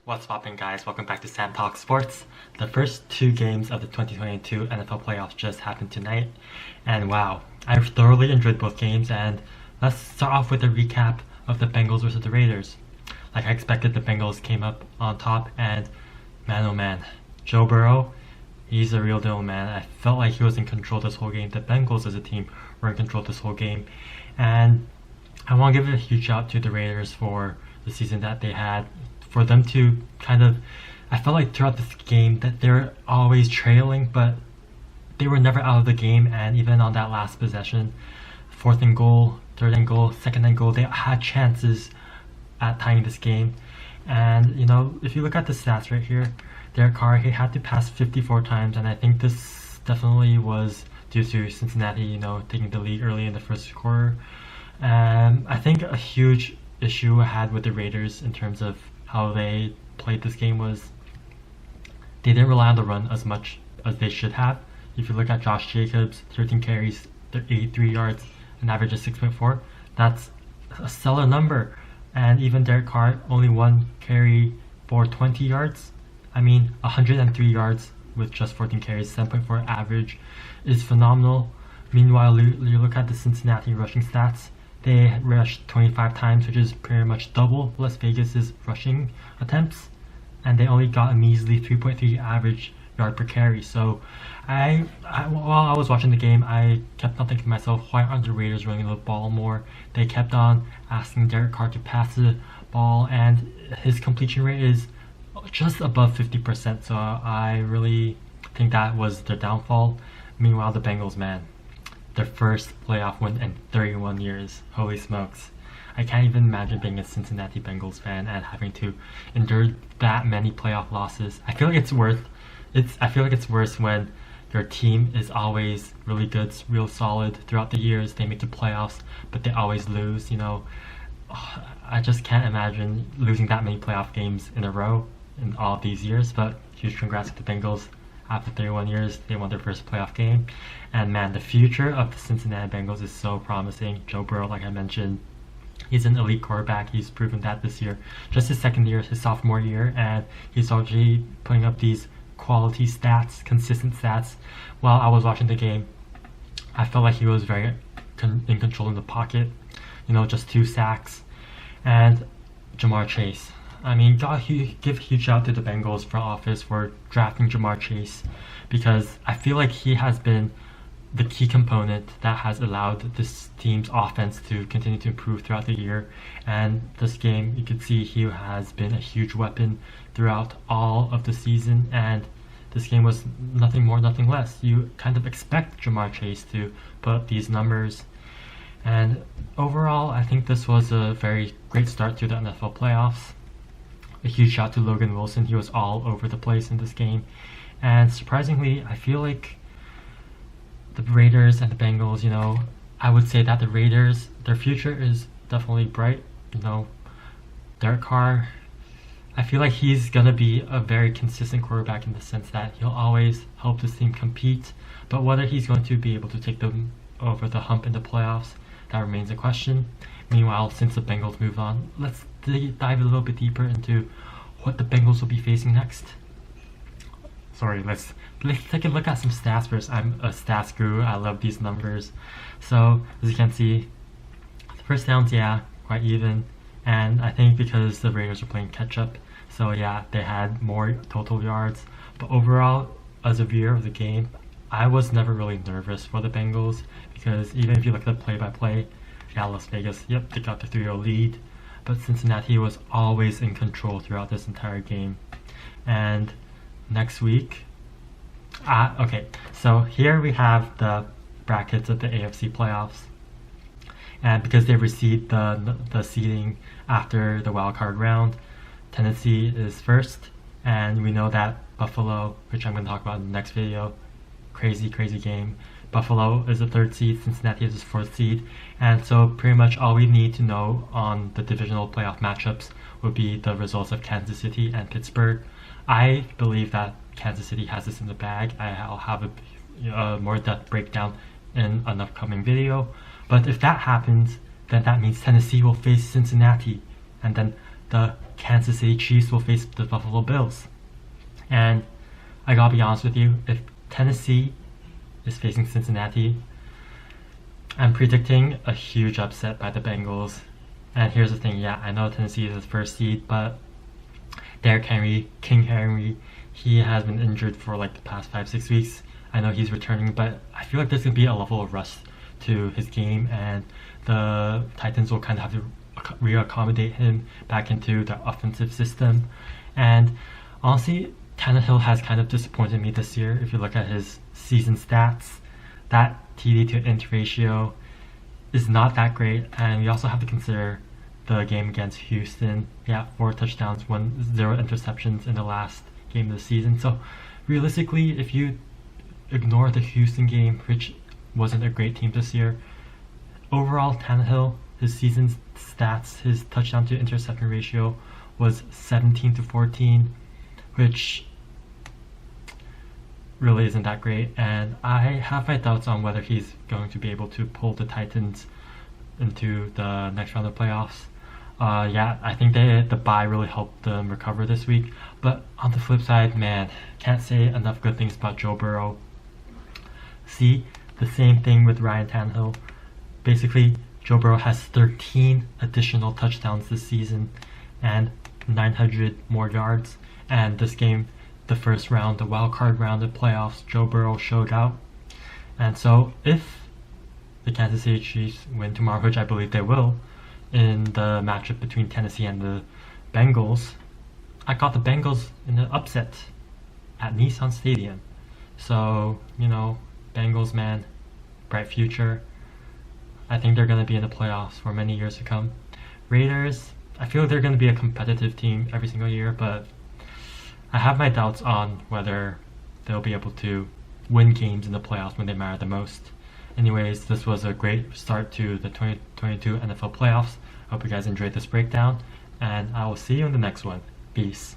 What's poppin', guys? Welcome back to Sam Talk Sports. The first two games of the 2022 NFL Playoffs just happened tonight, and wow, I thoroughly enjoyed both games. And let's start off with a recap of the Bengals versus the Raiders. Like I expected, the Bengals came up on top, and man oh man, Joe Burrow, he's a real deal, man. I felt like he was in control this whole game. The Bengals as a team were in control this whole game, and I want to give a huge shout out to the Raiders for the season that they had. For them to I felt like throughout this game that they were always trailing, but they were never out of the game. And even on that last possession, 4th and goal, 3rd and goal, 2nd and goal, they had chances at tying this game. And if you look at the stats right here, Derek Carr, he had to pass 54 times, and I think this definitely was due to Cincinnati, taking the lead early in the first quarter. I think a huge issue I had with the Raiders in terms of how they played this game was they didn't rely on the run as much as they should have. If you look at Josh Jacobs, 13 carries, 83 yards, an average of 6.4, that's a stellar number. And even Derek Carr, only 1 carry for 20 yards. 103 yards with just 14 carries, 7.4 average is phenomenal. Meanwhile, you look at the Cincinnati rushing stats. They rushed 25 times, which is pretty much double Las Vegas's rushing attempts, and they only got a measly 3.3 average yard per carry. So, while I was watching the game, I kept on thinking to myself, why aren't the Raiders running the ball more? They kept on asking Derek Carr to pass the ball, and his completion rate is just above 50%. So I really think that was their downfall. Meanwhile, the Bengals, man, their first playoff win in 31 years. Holy smokes. I can't even imagine being a Cincinnati Bengals fan and having to endure that many playoff losses. I feel like it's worse when your team is always really good, real solid throughout the years. They make the playoffs, but they always lose, I just can't imagine losing that many playoff games in a row in all of these years. But huge congrats to the Bengals. After 31 years, they won their first playoff game. And man, the future of the Cincinnati Bengals is so promising. Joe Burrow, like I mentioned, he's an elite quarterback. He's proven that this year. Just his second year, his sophomore year, and he's already putting up these quality stats, consistent stats. While I was watching the game, I felt like he was very in control in the pocket. Just 2 sacks. And Jamar Chase. Give huge shout out to the Bengals front office for drafting Jamar Chase, because I feel like he has been the key component that has allowed this team's offense to continue to improve throughout the year. And this game, you can see he has been a huge weapon throughout all of the season, and this game was nothing more, nothing less. You kind of expect Jamar Chase to put up these numbers. And overall, I think this was a very great start to the NFL playoffs. A huge shout to Logan Wilson. He was all over the place in this game. And surprisingly, I feel like the Raiders and the Bengals, I would say that the Raiders, their future is definitely bright. Derek Carr, I feel like he's going to be a very consistent quarterback in the sense that he'll always help this team compete. But whether he's going to be able to take them over the hump in the playoffs, that remains a question. Meanwhile, since the Bengals moved on, let's dive a little bit deeper into what the Bengals will be facing next. Let's take a look at some stats first. I'm a stats guru. I love these numbers. So, as you can see, the first downs, quite even. And I think because the Raiders are playing catch-up, so they had more total yards. But overall, as a viewer of the game, I was never really nervous for the Bengals, because even if you look at the play-by-play, Las Vegas, they got the 3-0 lead. But Cincinnati was always in control throughout this entire game. And next week, okay, so here we have the brackets of the AFC Playoffs. And because they received the seeding after the wild card round, Tennessee is first, and we know that Buffalo, which I'm going to talk about in the next video, crazy game. Buffalo is the 3rd seed, Cincinnati is the 4th seed, and so pretty much all we need to know on the divisional playoff matchups would be the results of Kansas City and Pittsburgh. I believe that Kansas City has this in the bag. I'll have a more depth breakdown in an upcoming video, but if that happens, then that means Tennessee will face Cincinnati, and then the Kansas City Chiefs will face the Buffalo Bills. And I gotta be honest with you, if Tennessee is facing Cincinnati, I'm predicting a huge upset by the Bengals. And here's the thing, yeah, I know Tennessee is the first seed, but Derrick Henry, King Henry, he has been injured for like the past 5-6 weeks. I know he's returning, but I feel like there's going to be a level of rust to his game, and the Titans will kind of have to reaccommodate him back into their offensive system. And honestly, Tannehill has kind of disappointed me this year. If you look at his season stats, that TD to int ratio is not that great, and we also have to consider the game against Houston. Yeah, 4 touchdowns, 0 interceptions in the last game of the season. So realistically, if you ignore the Houston game, which wasn't a great team this year, overall Tannehill, his season stats, his touchdown to interception ratio was 17-14, which really isn't that great, and I have my doubts on whether he's going to be able to pull the Titans into the next round of playoffs. Yeah, I think the bye really helped them recover this week, but on the flip side, man, can't say enough good things about Joe Burrow. See, the same thing with Ryan Tannehill. Basically, Joe Burrow has 13 additional touchdowns this season and 900 more yards, and this game, the first round, the wild card round of playoffs, Joe Burrow showed out. And so if the Kansas City Chiefs win tomorrow, which I believe they will, in the matchup between Tennessee and the Bengals, I got the Bengals in an upset at Nissan Stadium. So, Bengals, man, bright future. I think they're going to be in the playoffs for many years to come. Raiders, I feel they're going to be a competitive team every single year, but I have my doubts on whether they'll be able to win games in the playoffs when they matter the most. Anyways, this was a great start to the 2022 NFL playoffs. I hope you guys enjoyed this breakdown, and I will see you in the next one. Peace.